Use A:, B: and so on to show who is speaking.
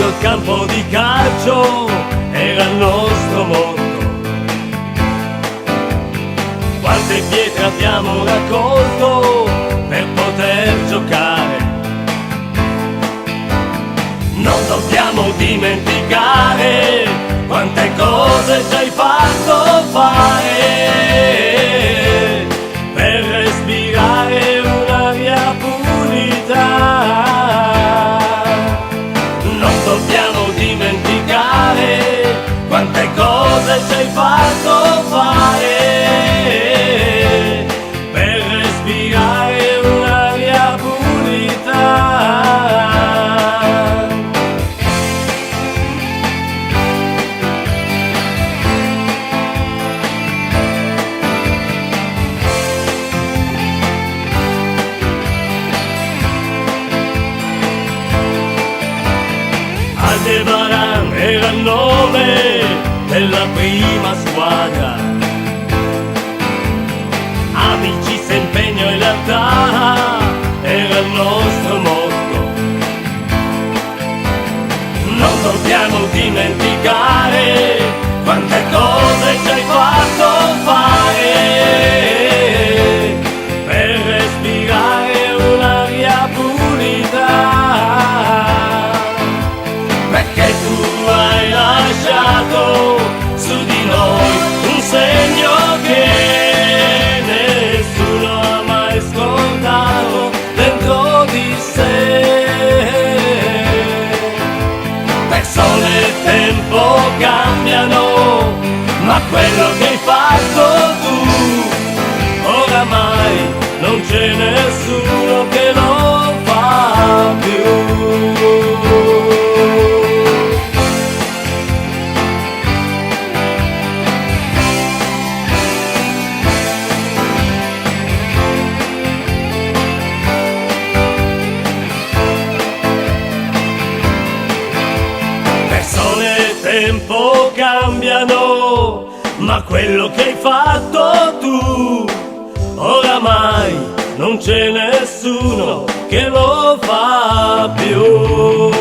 A: il campo di calcio era il nostro motto. Quante pietre abbiamo raccolto per poter giocare. Non dobbiamo dimenticare quante cose ci hai fatto fare per respirare un'aria pulita. Non dobbiamo dimenticare quante cose ci hai fatto fare per respirare un'aria pulita. Aldebaran era il nome della prima squadra. Amicizia, impegno e lealtà era il nostro motto. Non dobbiamo dimenticare quante cose ci hai fatto fare per respirare un'aria pulita. Perché tu hai lasciato su di noi un segno che nessuno ha mai scordato dentro di sé. Persone e tempo cambiano, ma quello che hai fatto tu, oramai non c'è nessuno che lo fa più. Tempo cambiano, ma quello che hai fatto tu, oramai non c'è nessuno che lo fa più.